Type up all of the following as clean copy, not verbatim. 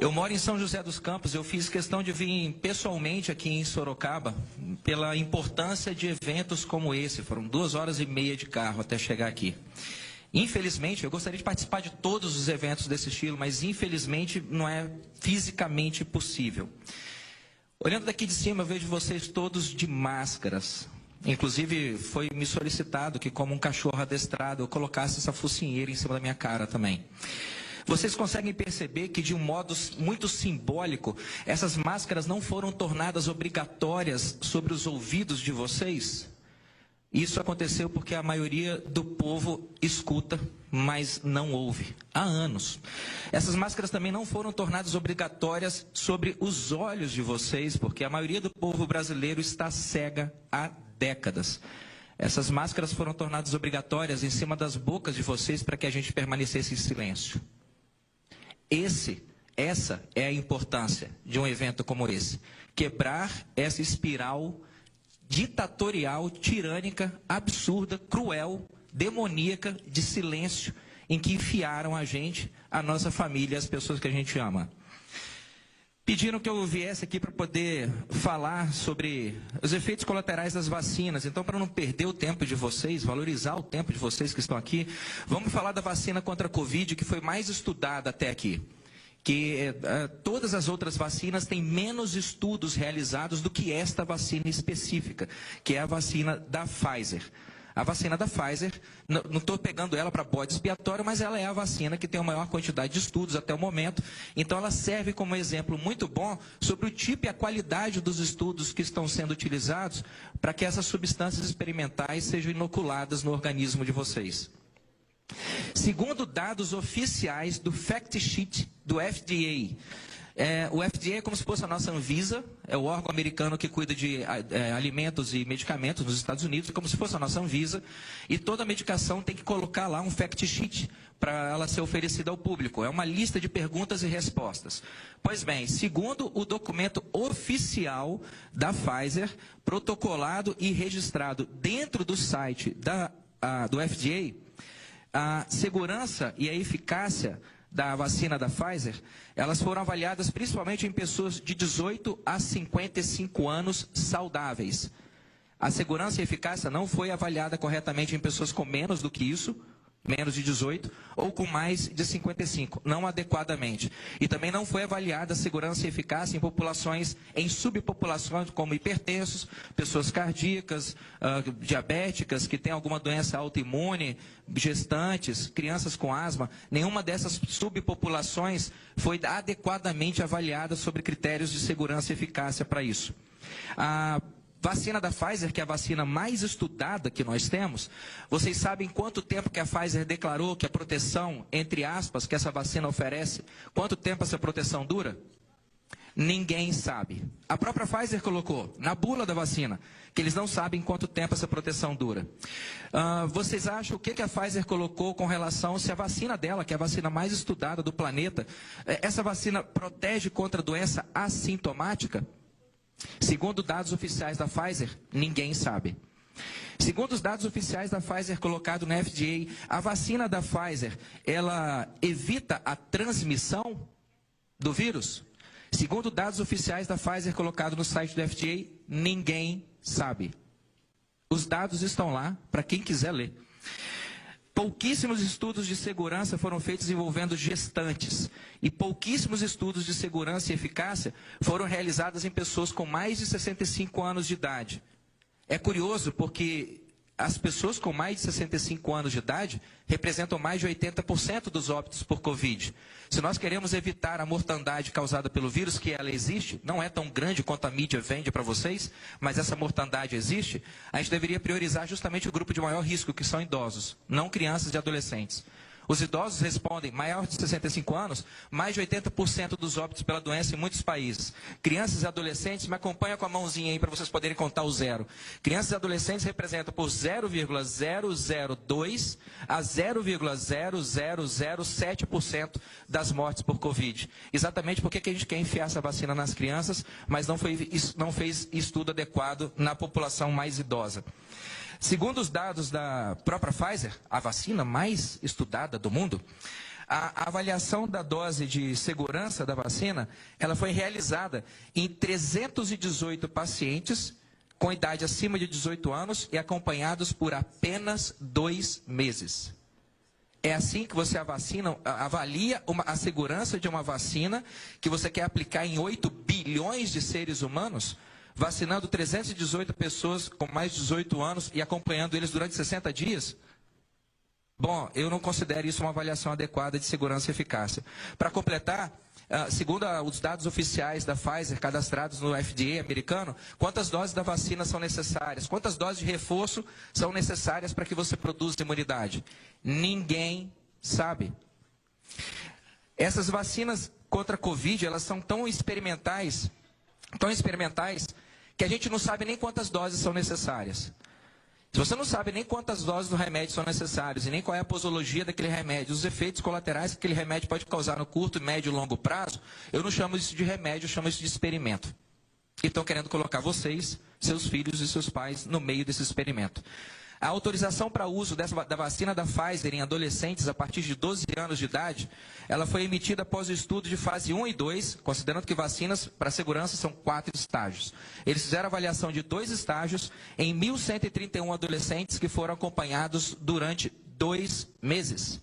Eu moro em São José dos Campos, eu fiz questão de vir pessoalmente aqui em Sorocaba pela importância de eventos como esse. Foram 2 horas e meia de carro até chegar aqui. Infelizmente, eu gostaria de participar de todos os eventos desse estilo, mas infelizmente não é fisicamente possível. Olhando daqui de cima, eu vejo vocês todos de máscaras. Inclusive, foi me solicitado que, como um cachorro adestrado, eu colocasse essa focinheira em cima da minha cara também. Vocês conseguem perceber que, de um modo muito simbólico, essas máscaras não foram tornadas obrigatórias sobre os ouvidos de vocês? Isso aconteceu porque a maioria do povo escuta, mas não ouve, há anos. Essas máscaras também não foram tornadas obrigatórias sobre os olhos de vocês, porque a maioria do povo brasileiro está cega há décadas. Essas máscaras foram tornadas obrigatórias em cima das bocas de vocês para que a gente permanecesse em silêncio. Essa é a importância de um evento como esse. Quebrar essa espiral ditatorial, tirânica, absurda, cruel, demoníaca, de silêncio, em que enfiaram a gente, a nossa família, as pessoas que a gente ama. Pediram que eu viesse aqui para poder falar sobre os efeitos colaterais das vacinas. Então, para não perder o tempo de vocês, valorizar o tempo de vocês que estão aqui, vamos falar da vacina contra a Covid, que foi mais estudada até aqui. Que todas as outras vacinas têm menos estudos realizados do que esta vacina específica, que é a vacina da Pfizer. A vacina da Pfizer, não estou pegando ela para bode expiatório, mas ela é a vacina que tem a maior quantidade de estudos até o momento. Então, ela serve como exemplo muito bom sobre o tipo e a qualidade dos estudos que estão sendo utilizados para que essas substâncias experimentais sejam inoculadas no organismo de vocês. Segundo dados oficiais do fact sheet do FDA, o FDA é como se fosse a nossa Anvisa, é o órgão americano que cuida de alimentos e medicamentos nos Estados Unidos, é como se fosse a nossa Anvisa, e toda medicação tem que colocar lá um fact sheet para ela ser oferecida ao público. É uma lista de perguntas e respostas. Pois bem, segundo o documento oficial da Pfizer, protocolado e registrado dentro do site do FDA, a segurança e a eficácia da vacina da Pfizer, elas foram avaliadas principalmente em pessoas de 18 a 55 anos saudáveis. A segurança e eficácia não foi avaliada corretamente em pessoas com menos do que isso, menos de 18, ou com mais de 55, não adequadamente. E também não foi avaliada a segurança e eficácia em populações, em subpopulações como hipertensos, pessoas cardíacas, diabéticas, que têm alguma doença autoimune, gestantes, crianças com asma. Nenhuma dessas subpopulações foi adequadamente avaliada sobre critérios de segurança e eficácia para isso. A vacina da Pfizer, que é a vacina mais estudada que nós temos, vocês sabem quanto tempo que a Pfizer declarou que a proteção, entre aspas, que essa vacina oferece, quanto tempo essa proteção dura? Ninguém sabe. A própria Pfizer colocou na bula da vacina que eles não sabem quanto tempo essa proteção dura. Vocês acham o que a Pfizer colocou com relação se a vacina dela, que é a vacina mais estudada do planeta, essa vacina protege contra a doença assintomática? Segundo dados oficiais da Pfizer, ninguém sabe. Segundo os dados oficiais da Pfizer colocado no FDA, a vacina da Pfizer, ela evita a transmissão do vírus? Segundo dados oficiais da Pfizer colocado no site do FDA, ninguém sabe. Os dados estão lá para quem quiser ler. Pouquíssimos estudos de segurança foram feitos envolvendo gestantes. E pouquíssimos estudos de segurança e eficácia foram realizados em pessoas com mais de 65 anos de idade. É curioso porque as pessoas com mais de 65 anos de idade representam mais de 80% dos óbitos por Covid. Se nós queremos evitar a mortandade causada pelo vírus, que ela existe, não é tão grande quanto a mídia vende para vocês, mas essa mortandade existe, a gente deveria priorizar justamente o grupo de maior risco, que são idosos, não crianças e adolescentes. Os idosos respondem, maior de 65 anos, mais de 80% dos óbitos pela doença em muitos países. Crianças e adolescentes, me acompanha com a mãozinha aí para vocês poderem contar o zero. Crianças e adolescentes representam por 0,002 a 0,0007% das mortes por Covid. Exatamente porque a gente quer enfiar essa vacina nas crianças, mas não fez estudo adequado na população mais idosa. Segundo os dados da própria Pfizer, a vacina mais estudada do mundo, A avaliação da dose de segurança da vacina, ela foi realizada em 318 pacientes com idade acima de 18 anos e acompanhados por apenas 2 meses. É assim que você avalia a segurança de uma vacina que você quer aplicar em 8 bilhões de seres humanos, vacinando 318 pessoas com mais de 18 anos e acompanhando eles durante 60 dias? Bom, eu não considero isso uma avaliação adequada de segurança e eficácia. Para completar, segundo os dados oficiais da Pfizer, cadastrados no FDA americano, quantas doses da vacina são necessárias? Quantas doses de reforço são necessárias para que você produza imunidade? Ninguém sabe. Essas vacinas contra a Covid, elas são tão experimentais, que a gente não sabe nem quantas doses são necessárias. Se você não sabe nem quantas doses do remédio são necessárias e nem qual é a posologia daquele remédio, os efeitos colaterais que aquele remédio pode causar no curto, médio e longo prazo, eu não chamo isso de remédio, eu chamo isso de experimento. E estão querendo colocar vocês, seus filhos e seus pais no meio desse experimento. A autorização para uso da vacina da Pfizer em adolescentes a partir de 12 anos de idade, ela foi emitida após o estudo de fase 1 e 2, considerando que vacinas para segurança são 4 estágios. Eles fizeram avaliação de 2 estágios em 1.131 adolescentes que foram acompanhados durante 2 meses.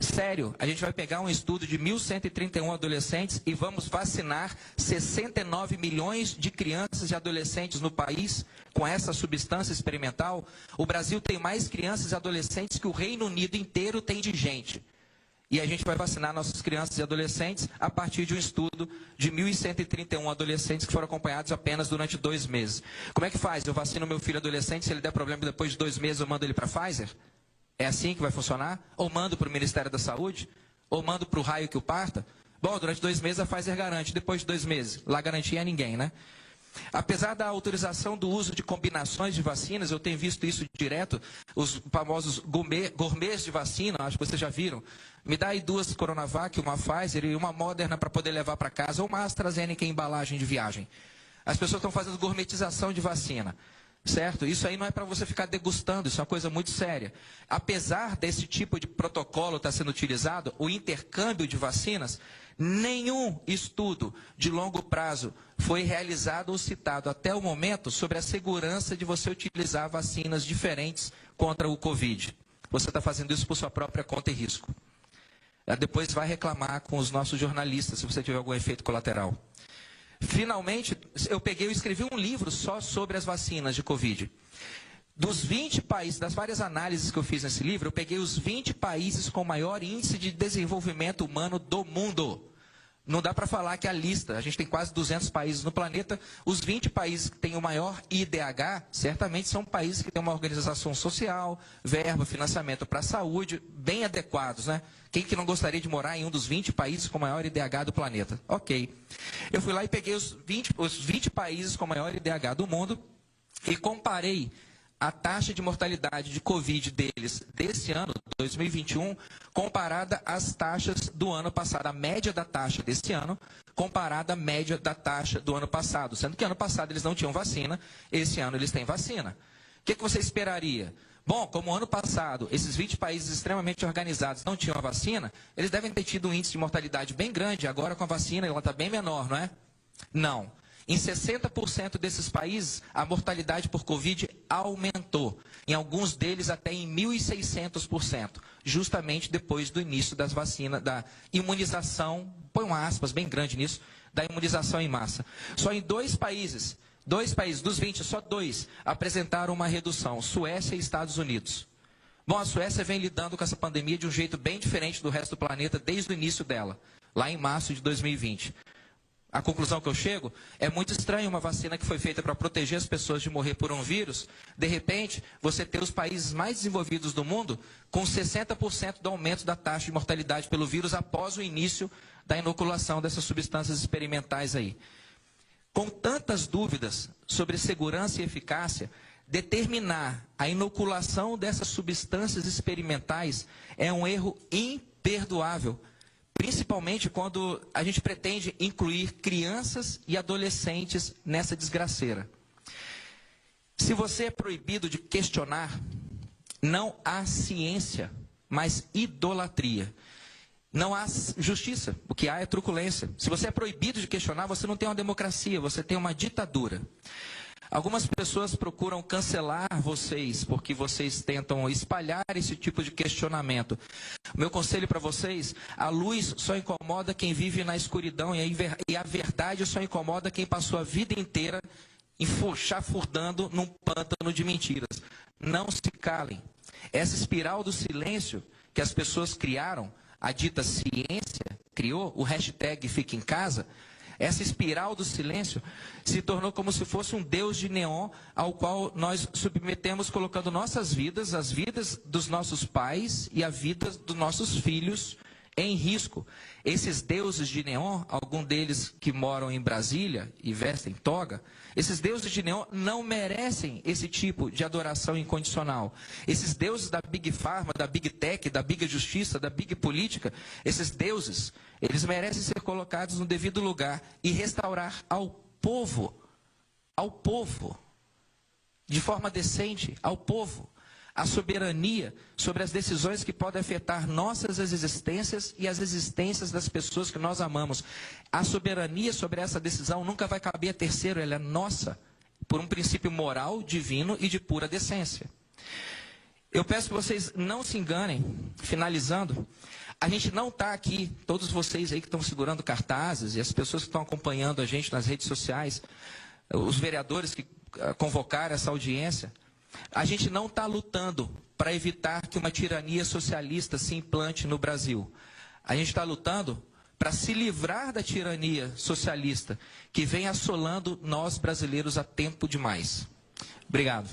Sério, a gente vai pegar um estudo de 1.131 adolescentes e vamos vacinar 69 milhões de crianças e adolescentes no país com essa substância experimental? O Brasil tem mais crianças e adolescentes que o Reino Unido inteiro tem de gente. E a gente vai vacinar nossas crianças e adolescentes a partir de um estudo de 1.131 adolescentes que foram acompanhados apenas durante 2 meses. Como é que faz? Eu vacino meu filho adolescente, se ele der problema depois de 2 meses eu mando ele para a Pfizer? É assim que vai funcionar? Ou mando para o Ministério da Saúde? Ou mando para o raio que o parta? Bom, durante 2 meses a Pfizer garante, depois de 2 meses, lá garantia é ninguém, né? Apesar da autorização do uso de combinações de vacinas, eu tenho visto isso direto, os famosos gourmets de vacina, acho que vocês já viram. Me dá aí 2 Coronavac, uma Pfizer e uma Moderna para poder levar para casa, ou uma AstraZeneca em embalagem de viagem. As pessoas estão fazendo gourmetização de vacina. Certo? Isso aí não é para você ficar degustando, isso é uma coisa muito séria. Apesar desse tipo de protocolo estar sendo utilizado, o intercâmbio de vacinas, nenhum estudo de longo prazo foi realizado ou citado até o momento sobre a segurança de você utilizar vacinas diferentes contra o Covid. Você está fazendo isso por sua própria conta e risco. Depois vai reclamar com os nossos jornalistas se você tiver algum efeito colateral. Finalmente, eu escrevi um livro só sobre as vacinas de Covid. Dos 20 países, das várias análises que eu fiz nesse livro, eu peguei os 20 países com maior índice de desenvolvimento humano do mundo. Não dá para falar que a lista, a gente tem quase 200 países no planeta, os 20 países que têm o maior IDH, certamente são países que têm uma organização social, verba, financiamento para a saúde, bem adequados, né? Quem que não gostaria de morar em um dos 20 países com maior IDH do planeta? Ok. Eu fui lá e peguei os 20 países com maior IDH do mundo e comparei a taxa de mortalidade de Covid deles desse ano, 2021, comparada às taxas do ano passado, a média da taxa desse ano, comparada à média da taxa do ano passado, sendo que ano passado eles não tinham vacina, esse ano eles têm vacina. O que você esperaria? Bom, como ano passado, esses 20 países extremamente organizados não tinham a vacina, eles devem ter tido um índice de mortalidade bem grande, agora com a vacina ela está bem menor, não é? Não. Em 60% desses países, a mortalidade por Covid aumentou. Em alguns deles, até em 1.600%. Justamente depois do início das vacinas, da imunização, põe um aspas bem grande nisso, da imunização em massa. Só em 2 países, dos 20, só 2 apresentaram uma redução, Suécia e Estados Unidos. Bom, a Suécia vem lidando com essa pandemia de um jeito bem diferente do resto do planeta desde o início dela, lá em março de 2020. A conclusão que eu chego é muito estranho uma vacina que foi feita para proteger as pessoas de morrer por um vírus, de repente, você ter os países mais desenvolvidos do mundo com 60% do aumento da taxa de mortalidade pelo vírus após o início da inoculação dessas substâncias experimentais aí. Com tantas dúvidas sobre segurança e eficácia, determinar a inoculação dessas substâncias experimentais é um erro imperdoável. Principalmente quando a gente pretende incluir crianças e adolescentes nessa desgraceira. Se você é proibido de questionar, não há ciência mas idolatria. Não há justiça, o que há é truculência. Se você é proibido de questionar, você não tem uma democracia, você tem uma ditadura. Algumas pessoas procuram cancelar vocês, porque vocês tentam espalhar esse tipo de questionamento. O meu conselho para vocês, a luz só incomoda quem vive na escuridão, e a verdade só incomoda quem passou a vida inteira chafurdando num pântano de mentiras. Não se calem. Essa espiral do silêncio que as pessoas criaram, a dita ciência criou, o hashtag Fica em Casa, essa espiral do silêncio se tornou como se fosse um deus de neon ao qual nós submetemos colocando nossas vidas, as vidas dos nossos pais e a vida dos nossos filhos em risco. Esses deuses de neon, algum deles que moram em Brasília e vestem toga, esses deuses de neon não merecem esse tipo de adoração incondicional. Esses deuses da Big Pharma, da Big Tech, da Big Justiça, da Big Política, esses deuses, eles merecem ser colocados no devido lugar e restaurar ao povo, de forma decente, ao povo, a soberania sobre as decisões que podem afetar nossas existências e as existências das pessoas que nós amamos. A soberania sobre essa decisão nunca vai caber a terceiro, ela é nossa, por um princípio moral, divino e de pura decência. Eu peço que vocês não se enganem, finalizando, a gente não está aqui, todos vocês aí que estão segurando cartazes e as pessoas que estão acompanhando a gente nas redes sociais, os vereadores que convocaram essa audiência, a gente não está lutando para evitar que uma tirania socialista se implante no Brasil. A gente está lutando para se livrar da tirania socialista que vem assolando nós brasileiros há tempo demais. Obrigado.